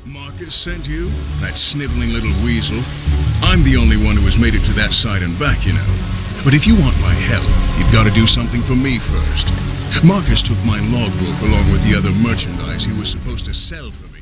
Marcus sent you? That sniveling little weasel? I'm the only one who has made it to that side and back, you know. But if you want my help, you've got to do something for me first. Marcus took my logbook along with the other merchandise he was supposed to sell for me.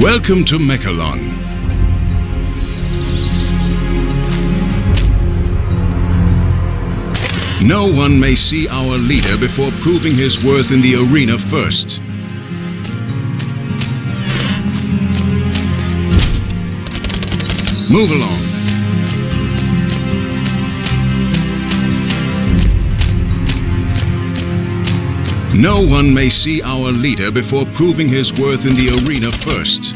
Welcome to Мэккэлон. No one may see our leader before proving his worth in the arena first. Move along. No one may see our leader before proving his worth in the arena first.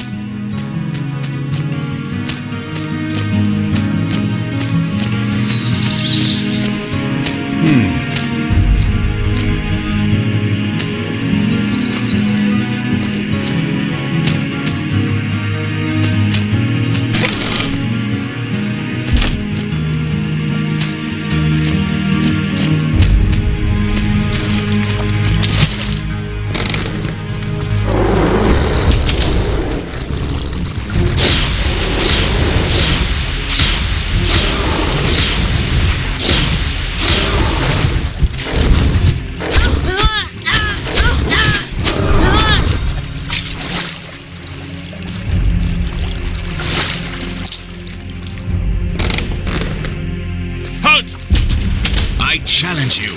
I challenge you.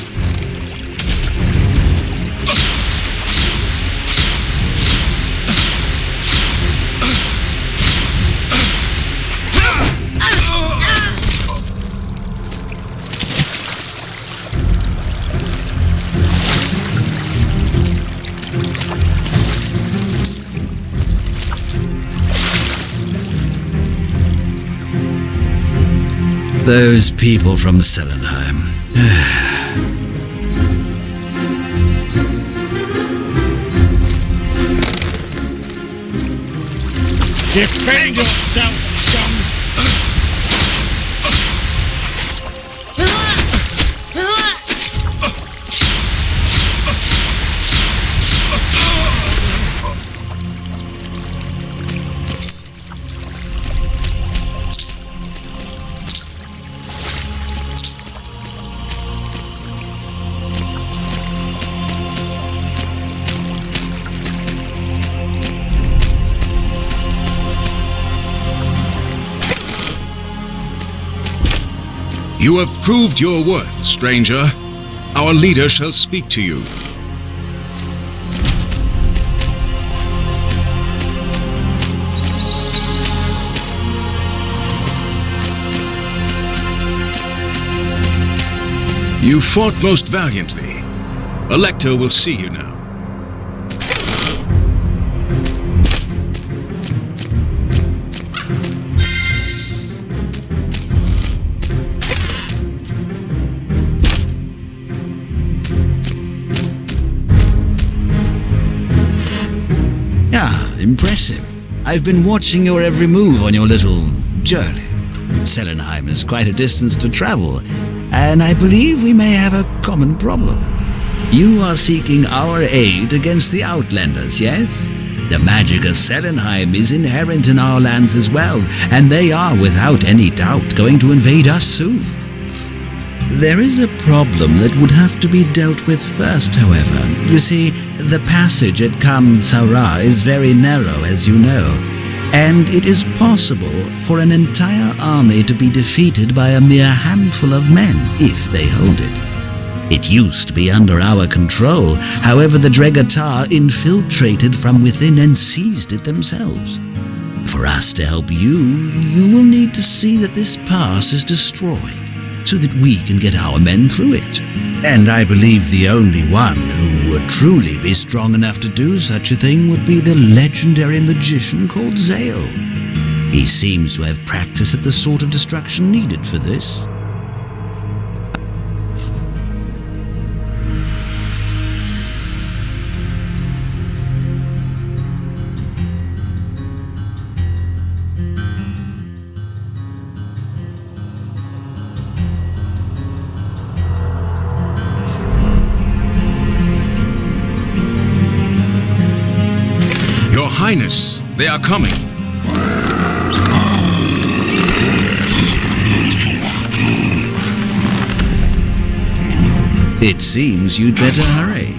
Those people from Selenheim. Defend yourself, scum! You have proved your worth, stranger. Our leader shall speak to you. You fought most valiantly. Elector will see you now. Impressive. I've been watching your every move on your little journey. Selenheim is quite a distance to travel, and I believe we may have a common problem. You are seeking our aid against the Outlanders, yes? The magic of Selenheim is inherent in our lands as well, and they are without any doubt going to invade us soon. There is a problem that would have to be dealt with first, however. You see, the passage at Kam Sara is very narrow, as you know, and it is possible for an entire army to be defeated by a mere handful of men, if they hold it. It used to be under our control, however the Gecata infiltrated from within and seized it themselves. For us to help you, you will need to see that this pass is destroyed, so that we can get our men through it. And I believe the only one who would truly be strong enough to do such a thing would be the legendary magician called Zeo. He seems to have practice at the sort of destruction needed for this. Your Highness, they are coming. It seems you'd better hurry.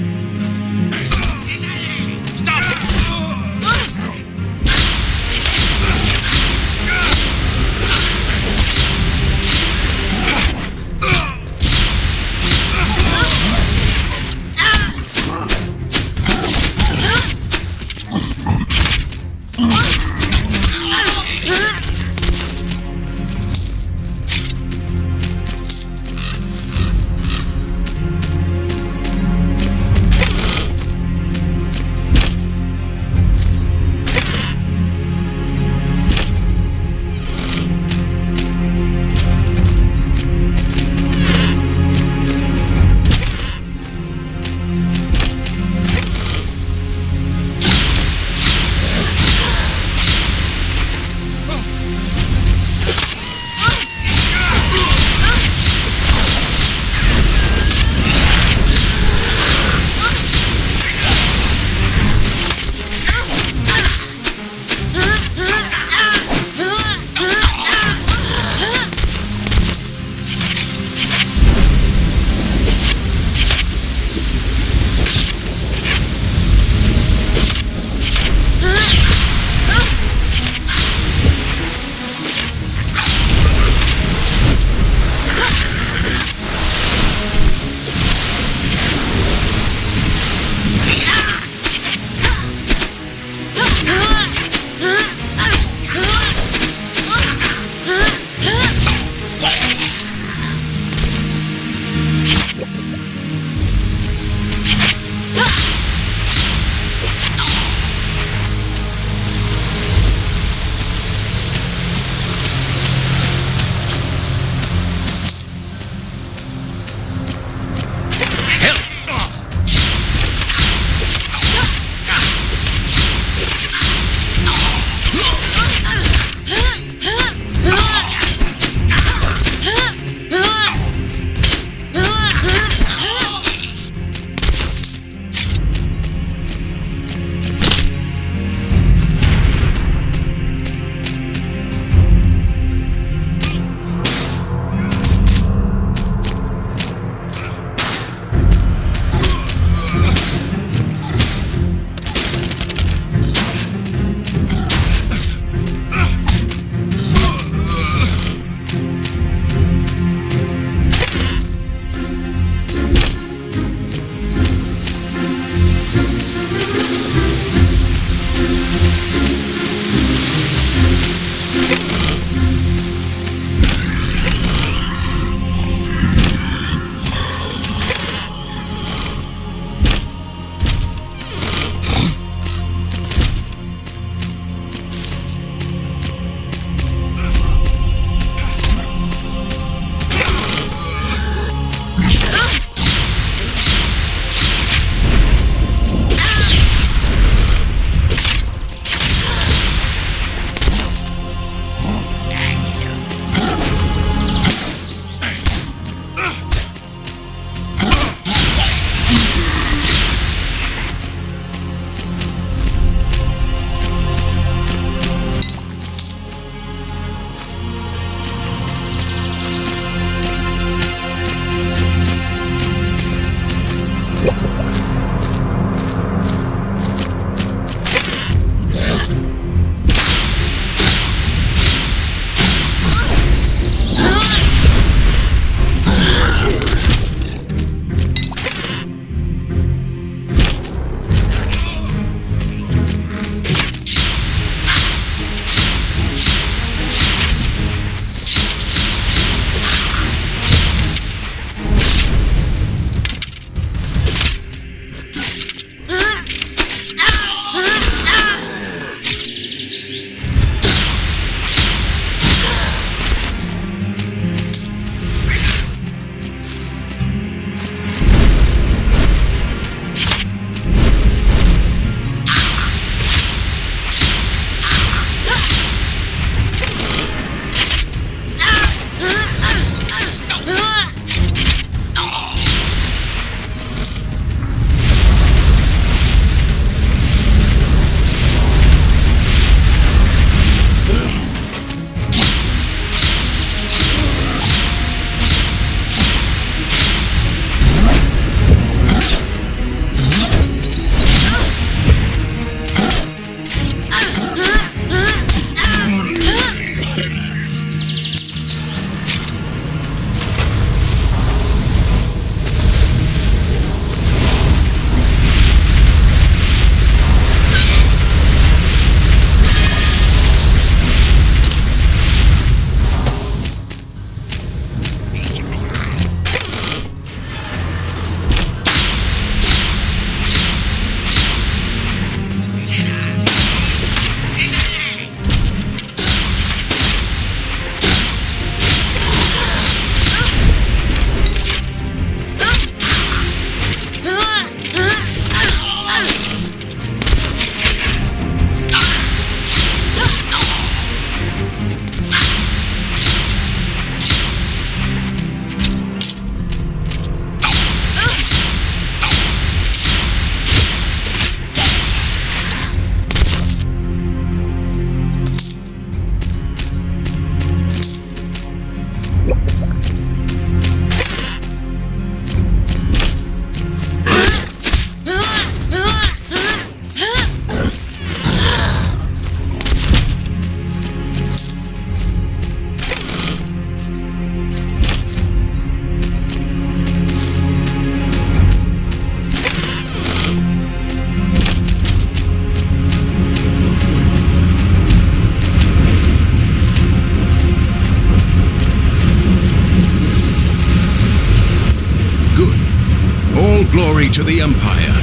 glory to the Empire.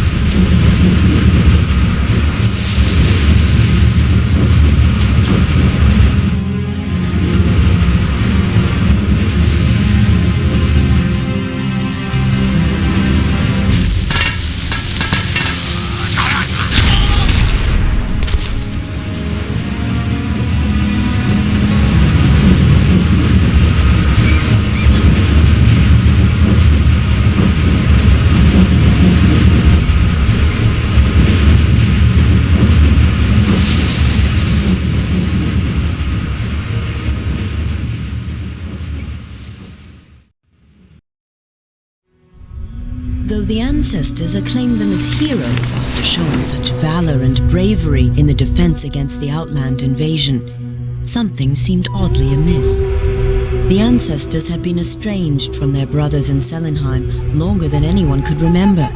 Though the ancestors acclaimed them as heroes after showing such valor and bravery in the defense against the Outland invasion, something seemed oddly amiss. The ancestors had been estranged from their brothers in Selenheim longer than anyone could remember,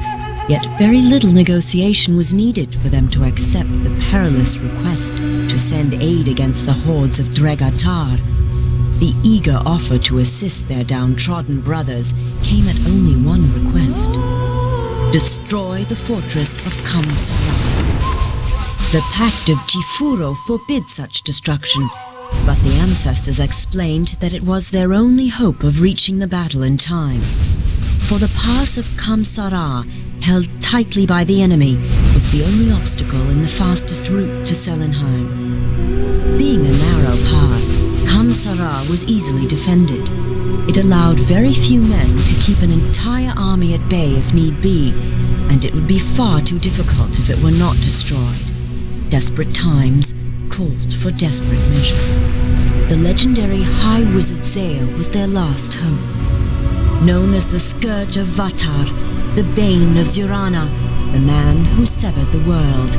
yet very little negotiation was needed for them to accept the perilous request to send aid against the hordes of Dregatar. The eager offer to assist their downtrodden brothers came at only one request: destroy the fortress of Kamsara. The Pact of Jifuro forbid such destruction, but the ancestors explained that it was their only hope of reaching the battle in time. For the pass of Kamsara, held tightly by the enemy, was the only obstacle in the fastest route to Selenheim. Being a narrow path, Kamsara was easily defended. It allowed very few men to keep an entire army at bay if need be, and it would be far too difficult if it were not destroyed. Desperate times called for desperate measures. The legendary High Wizard Zale was their last hope. Known as the Scourge of Vatar, the Bane of Zurana, the man who severed the world,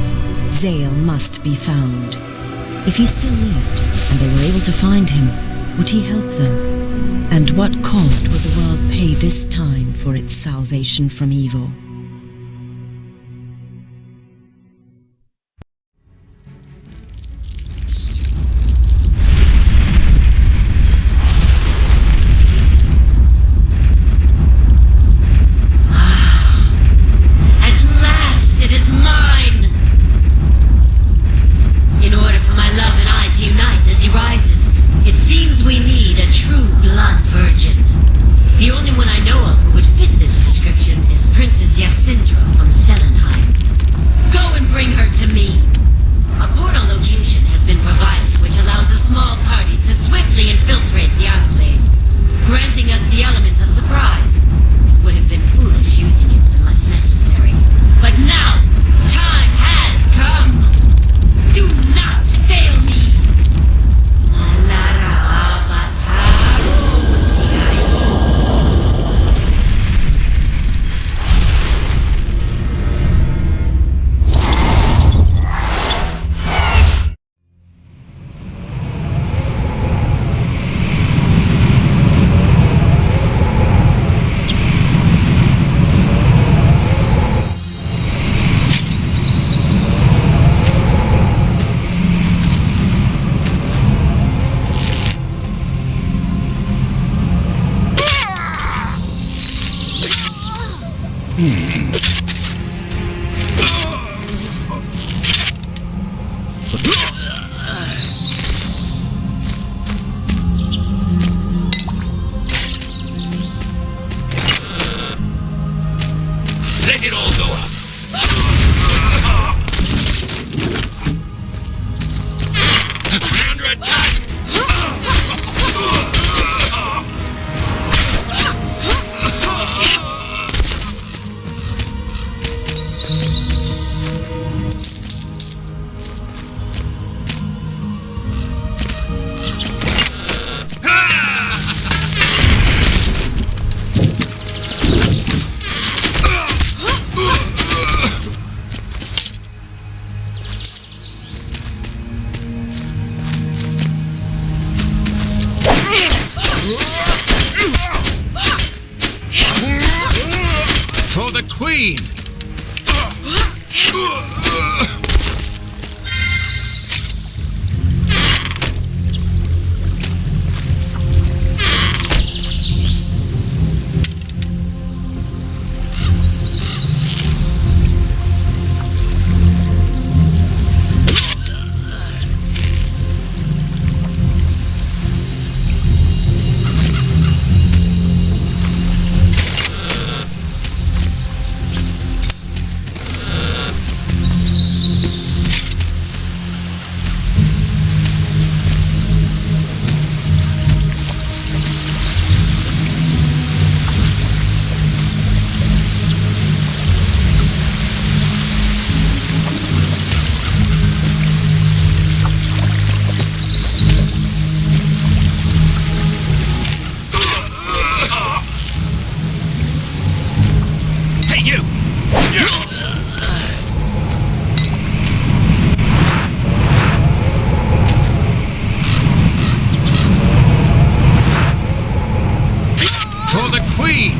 Zale must be found. If he still lived, and they were able to find him, would he help them? And what cost would the world pay this time for its salvation from evil? For the Queen! Queen!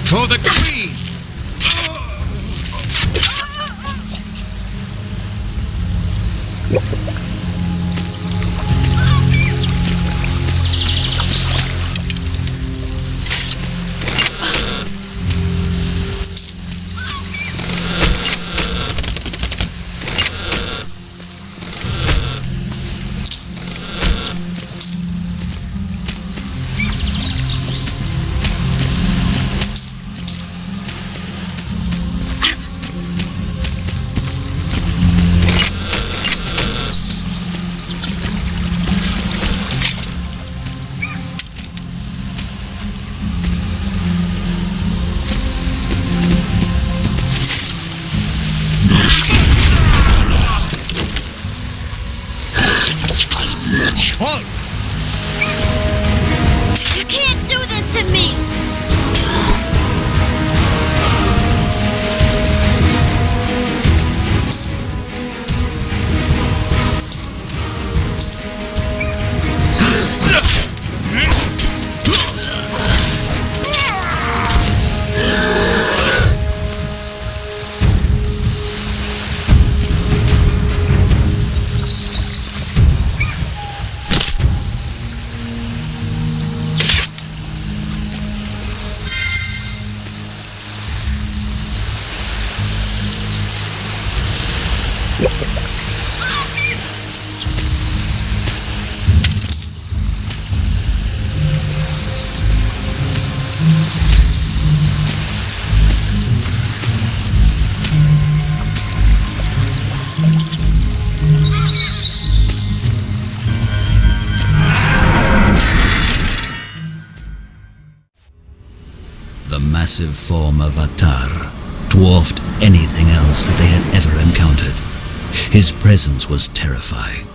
For the Queen! You can't do this to me! The massive form of Vatar dwarfed anything else that they had ever encountered. His presence was terrifying,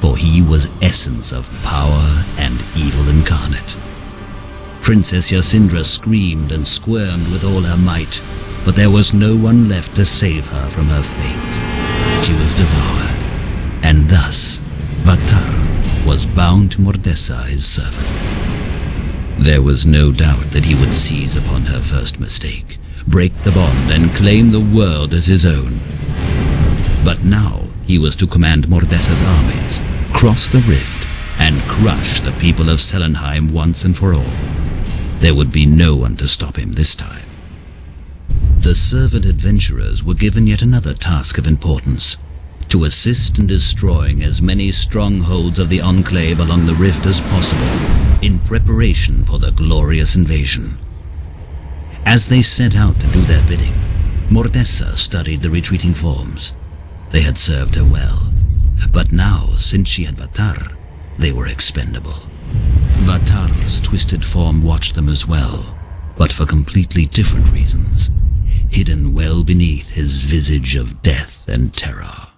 for he was essence of power and evil incarnate. Princess Yasindra screamed and squirmed with all her might, but there was no one left to save her from her fate. She was devoured, and thus Vatar was bound to Mordessa, his servant. There was no doubt that he would seize upon her first mistake, break the bond and claim the world as his own. But now he was to command Mordessa's armies, cross the rift, and crush the people of Selenheim once and for all. There would be no one to stop him this time. The servant adventurers were given yet another task of importance: to assist in destroying as many strongholds of the Enclave along the rift as possible, in preparation for the glorious invasion. As they set out to do their bidding, Mordessa studied the retreating forms. They had served her well, but now, since she had Vatar, they were expendable. Vatar's twisted form watched them as well, but for completely different reasons, hidden well beneath his visage of death and terror.